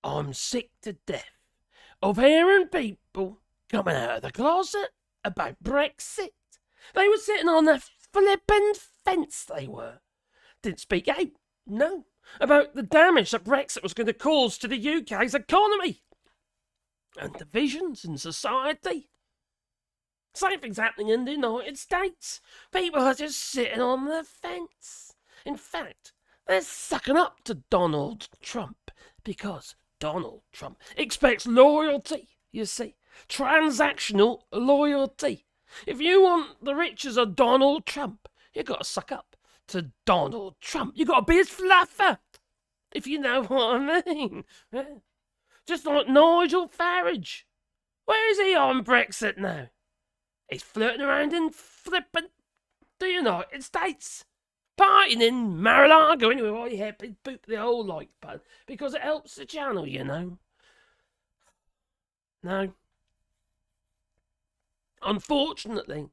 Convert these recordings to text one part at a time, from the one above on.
I'm sick to death of hearing people coming out of the closet about Brexit. They were sitting on the flippin' fence, they were. Didn't speak out, no, about the damage that Brexit was going to cause to the UK's economy and divisions in society. Same thing's happening in the United States. People are just sitting on the fence. In fact, they're sucking up to Donald Trump because Donald Trump expects loyalty, you see. Transactional loyalty. If you want the riches of Donald Trump, you got to suck up to Donald Trump. You got to be his fluffer, if you know what I mean. Just like Nigel Farage. Where is he on Brexit now? He's flirting around in flippin' the United States. Partying in Mar-a-Lago anyway while you happy boot the whole like button because it helps the channel, you know. No. Unfortunately,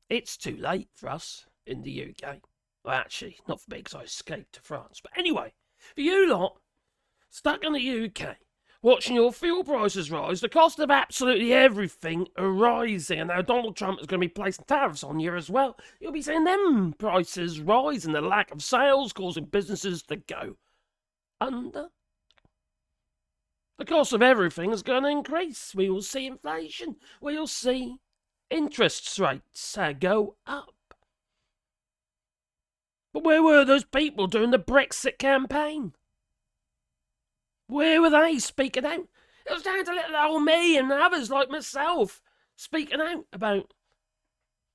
it's too late for us in the UK. Well, actually, not for me because I escaped to France. But anyway, for you lot stuck in the UK, watching your fuel prices rise, the cost of absolutely everything are rising, and now Donald Trump is going to be placing tariffs on you as well. You'll be seeing them prices rise and the lack of sales causing businesses to go under. The cost of everything is going to increase. We will see inflation. We will see interest rates go up. But where were those people during the Brexit campaign? Where were they speaking out? It was down to little old me and others like myself speaking out about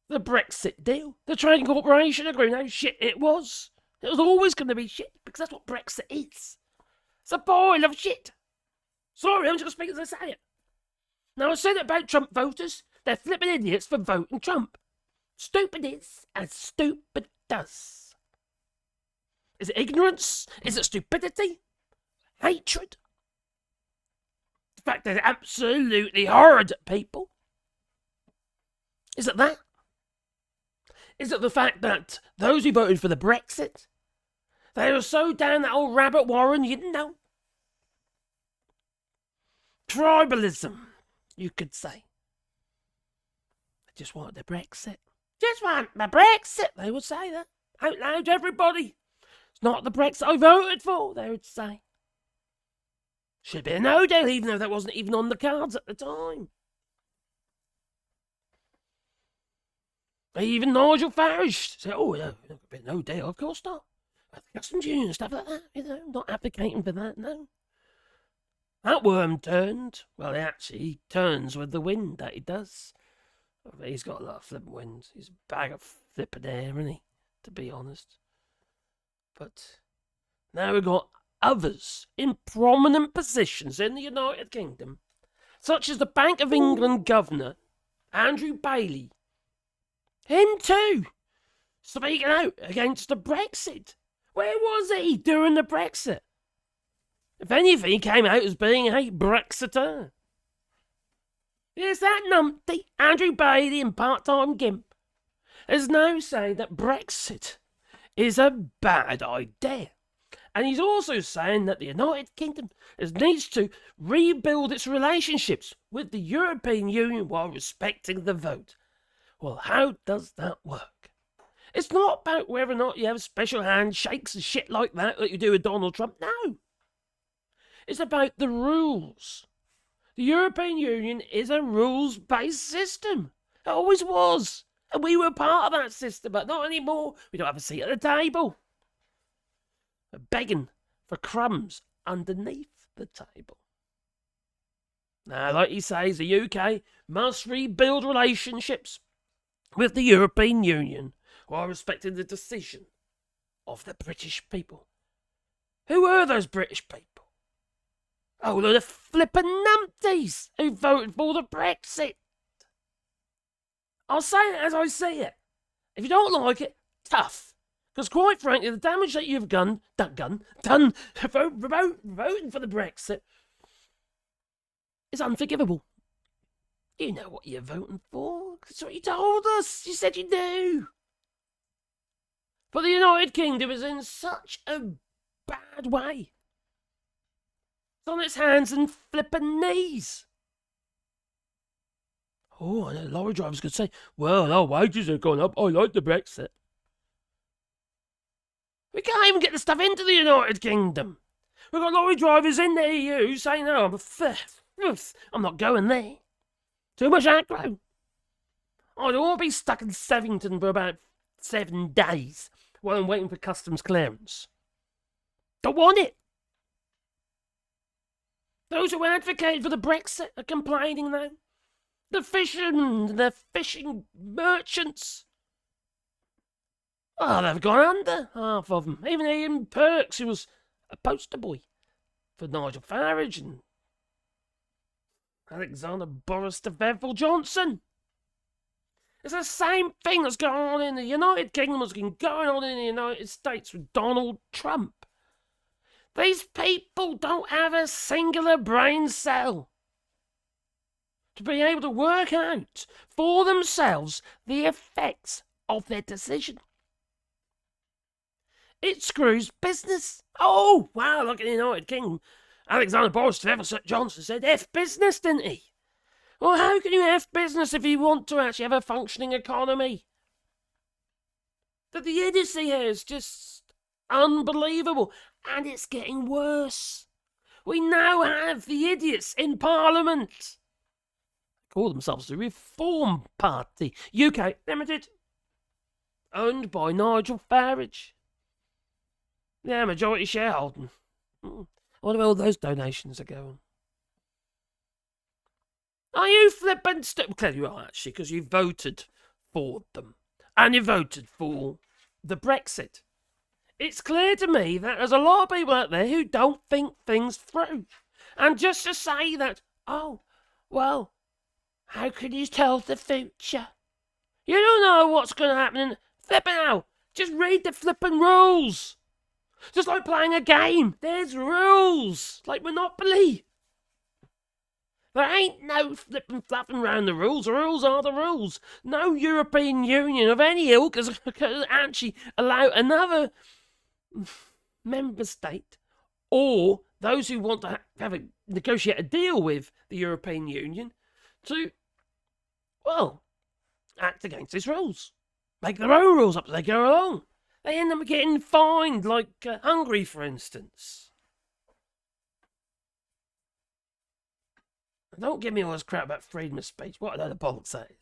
the Brexit deal, the trading corporation agreement, how shit it was. It was always going to be shit because that's what Brexit is. It's a pile of shit. Sorry, I'm just going to speak as I say it. Now, I said it about Trump voters. They're flipping idiots for voting Trump. Stupid is as stupid does. Is it ignorance? Is it stupidity? Hatred? The fact that they're absolutely horrid at people? Is it that? Is it the fact that those who voted for the Brexit, they were so down that old rabbit warren you didn't know? Tribalism, you could say. They just wanted the Brexit. Just want the Brexit, they would say that. Out loud to everybody. It's not the Brexit I voted for, they would say. Should be a no deal, even though that wasn't even on the cards at the time. Even Nigel Farage said, oh, no, no deal, of course not. Customs union and stuff like that, you know, not advocating for that, no. That worm turned. Well, he turns with the wind, that he does. He's got a lot of flippin' wind. He's a bag of flippin' air, isn't he? To be honest. But now we've got others in prominent positions in the United Kingdom, such as the Bank of England governor, Andrew Bailey. Him too, speaking out against the Brexit. Where was he during the Brexit? If anything, he came out as being a Brexiter. Yes, that numpty, Andrew Bailey and part-time gimp, is now saying that Brexit is a bad idea. And he's also saying that the United Kingdom needs to rebuild its relationships with the European Union while respecting the vote. Well, how does that work? It's not about whether or not you have special handshakes and shit like that you do with Donald Trump. No. It's about the rules. The European Union is a rules-based system. It always was. And we were part of that system, but not anymore. We don't have a seat at the table. We're begging for crumbs underneath the table. Now, like he says, the UK must rebuild relationships with the European Union while respecting the decision of the British people. Who were those British people? Oh, they're the flippin' numpties who voted for the Brexit. I'll say it as I see it. If you don't like it, tough. Because quite frankly, the damage that you've done voting for the Brexit is unforgivable. You know what you're voting for. That's what you told us. You said you do. But the United Kingdom is in such a bad way. It's on its hands and flippin' knees. Oh, I know lorry drivers could say, well, our wages have gone up. I like the Brexit. We can't even get the stuff into the United Kingdom. We've got lorry drivers in the EU saying, no, I'm not going there. Too much aggro. I don't want to be stuck in Sevington for about 7 days while I'm waiting for customs clearance. Don't want it. Those who advocate for the Brexit are complaining now. The fishermen, the fishing merchants. Oh, they've gone under, half of them. Even Ian Perks, who was a poster boy for Nigel Farage and Alexander Boris de Bevel Johnson. It's the same thing that's going on in the United Kingdom as going on in the United States with Donald Trump. These people don't have a singular brain cell to be able to work out for themselves the effects of their decision. It screws business. Oh, wow, look at the United Kingdom. Alexander Boris de Bevel Johnson said F business, didn't he? Well, how can you F business if you want to actually have a functioning economy? The idiocy here is just unbelievable. And it's getting worse. We now have the idiots in Parliament. They call themselves the Reform Party. UK Limited. Owned by Nigel Farage. Yeah, majority shareholding. I wonder where all those donations are going. Are you flippin' stupid? Clearly you are, actually, because you voted for them. And you voted for the Brexit. It's clear to me that there's a lot of people out there who don't think things through. And just to say that, oh, well, how can you tell the future? You don't know what's going to happen. Flippin' out. Just read the flippin' rules. Just like playing a game. There's rules. Like Monopoly. There ain't no flippin' flapping around the rules. The rules are the rules. No European Union of any ilk can actually allow another member state or those who want to negotiate a deal with the European Union to, well, act against these rules. Make their own rules up as they go along. They end up getting fined, like Hungary, for instance. Don't give me all this crap about freedom of speech. What a load of bollocks that is.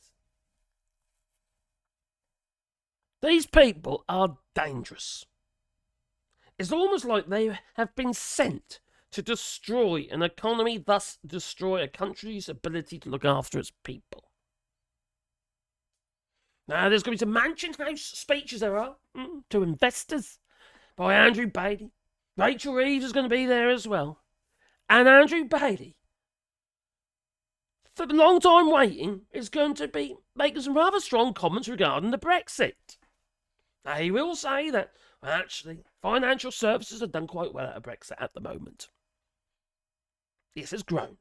These people are dangerous. It's almost like they have been sent to destroy an economy, thus destroy a country's ability to look after its people. Now, there's going to be some Mansion House speeches there are to investors by Andrew Bailey. Rachel Reeves is going to be there as well. And Andrew Bailey, for a long time waiting, is going to be making some rather strong comments regarding the Brexit. Now, he will say that, well, actually, financial services have done quite well out of Brexit at the moment. Yes, it's grown.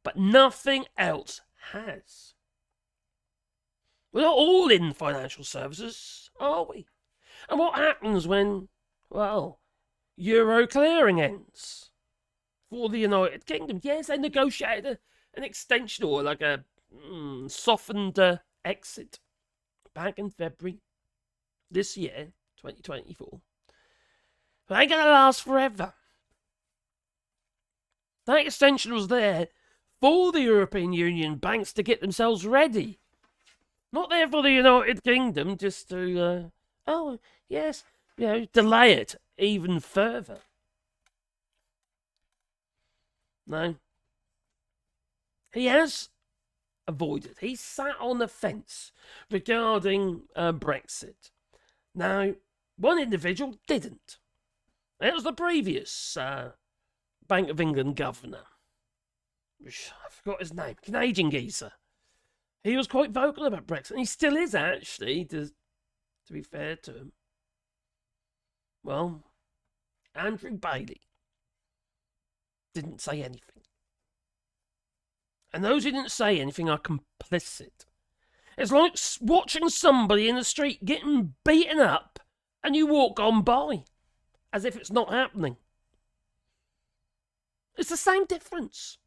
But nothing else has. We're not all in financial services, are we? And what happens when, well, Euro clearing ends for the United Kingdom? Yes, they negotiated an extension or like a softened exit back in February this year, 2024. But it ain't going to last forever. That extension was there for the European Union banks to get themselves ready. Not there for the United Kingdom just to, delay it even further. No. He has avoided. He sat on the fence regarding Brexit. Now, one individual didn't. It was the previous Bank of England governor. I forgot his name. Canadian geezer. He was quite vocal about Brexit. And he still is, actually, to be fair to him. Well, Andrew Bailey didn't say anything. And those who didn't say anything are complicit. It's like watching somebody in the street getting beaten up and you walk on by as if it's not happening. It's the same difference.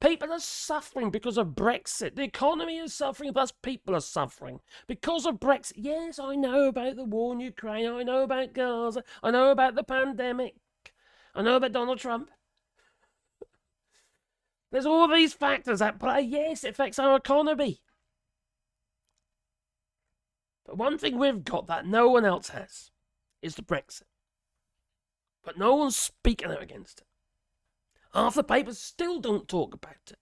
People are suffering because of Brexit. The economy is suffering, plus people are suffering because of Brexit. Yes, I know about the war in Ukraine. I know about Gaza. I know about the pandemic. I know about Donald Trump. There's all these factors at play. Yes, it affects our economy. But one thing we've got that no one else has is the Brexit. But no one's speaking out against it. Half the papers still don't talk about it.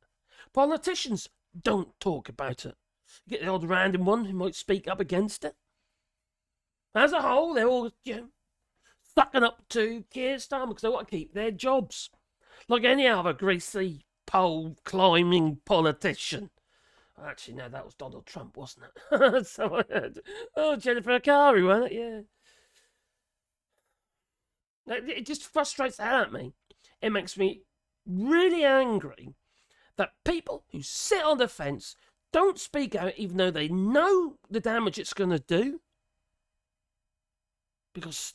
Politicians don't talk about it. You get the odd random one who might speak up against it. As a whole, they're all, sucking up to Keir Starmer because they want to keep their jobs. Like any other greasy, pole-climbing politician. Actually, no, that was Donald Trump, wasn't it? So I heard. Oh, Jennifer Akari, wasn't it? Yeah. It just frustrates the hell out of me. It makes me really angry that people who sit on the fence don't speak out even though they know the damage it's going to do. Because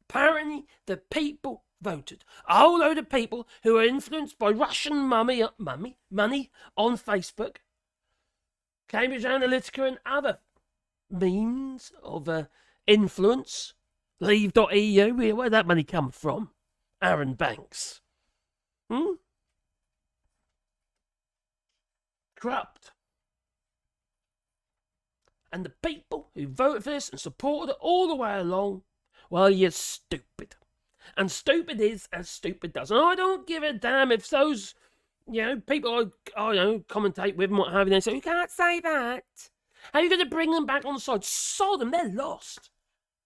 apparently the people voted. A whole load of people who are influenced by Russian money on Facebook, Cambridge Analytica and other means of influence. Leave.eu, where'd that money come from? Aaron Banks. Corrupt. And the people who voted for this and supported it all the way along, well, you're stupid. And stupid is as stupid does. And I don't give a damn if those, people I commentate with and what have you, they say, you can't say that. How are you going to bring them back on the side? Sod them, they're lost.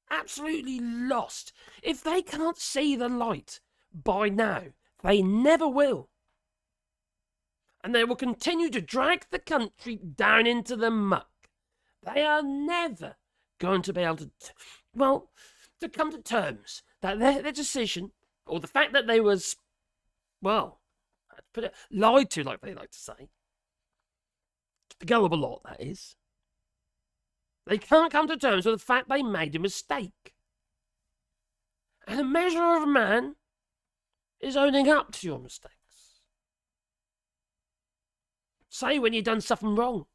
Absolutely lost. If they can't see the light by now, they never will. And they will continue to drag the country down into the muck. They are never going to be able to come to terms that their decision, or the fact that they was, lied to, like they like to say. The gullible lot, that is. They can't come to terms with the fact they made a mistake. And the measure of a man is owning up to your mistakes. Say when you've done something wrong.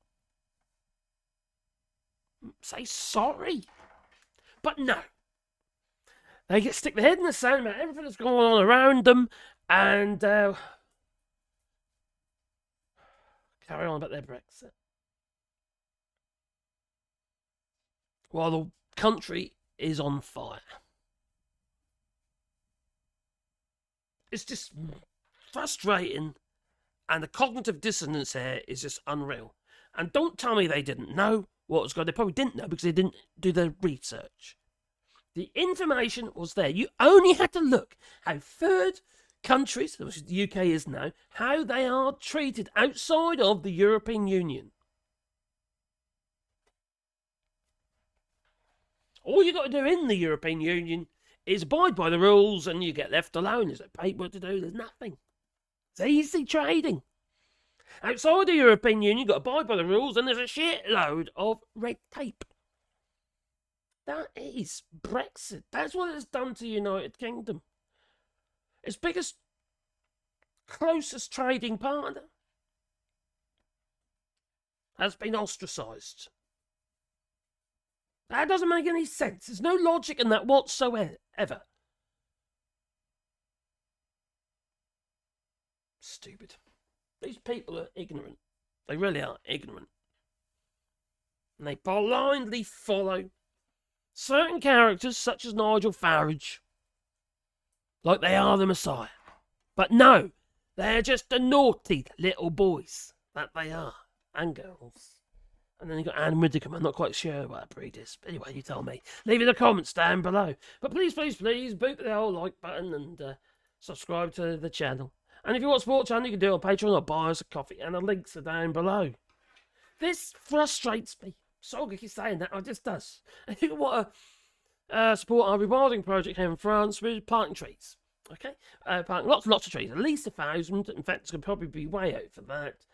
Say sorry. But no. They stick their head in the sand about everything that's going on around them and carry on about their Brexit. While the country is on fire. It's just frustrating, and the cognitive dissonance here is just unreal. And don't tell me they didn't know what was going on. They probably didn't know because they didn't do their research. The information was there. You only had to look how third countries, which the UK is now, how they are treated outside of the European Union. All you got to do in the European Union is abide by the rules and you get left alone. There's no paperwork to do, there's nothing. It's easy trading. Outside the European Union, you've got to abide by the rules and there's a shitload of red tape. That is Brexit. That's what it's done to the United Kingdom. Its biggest, closest trading partner has been ostracised. That doesn't make any sense. There's no logic in that whatsoever. Stupid. These people are ignorant. They really are ignorant. And they blindly follow certain characters such as Nigel Farage like they are the Messiah. But no, they're just the naughty little boys that they are. And girls. And then you've got Anne Widdicombe. I'm not quite sure what that breed is. But anyway, you tell me. Leave in the comments down below. But please, boot the whole like button and subscribe to the channel. And if you want to support the channel, you can do it on Patreon or buy us a coffee. And the links are down below. This frustrates me. So I keep saying that. It just does. And if you want to support our rewilding project here in France, we're planting trees. Okay? Planting lots of trees. At least 1,000. In fact, it's going to probably be way out for that.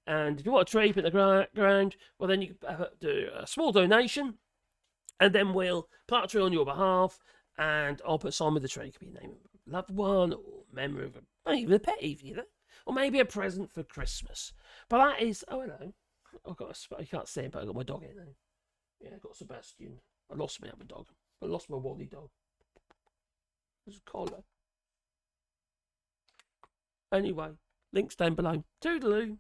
And if you want a tree put in the ground, well, then you can do a small donation, and then we'll plant a tree on your behalf, and I'll put a sign with the tree. It could be your name loved one or memory of even a pet, even, you know, or maybe a present for Christmas. But that is, oh hello, you can't see it, but I got my dog in there. Yeah, I got Sebastian. I lost my other dog. I lost my Wally dog. There's a collar. Anyway, links down below. Toodaloo.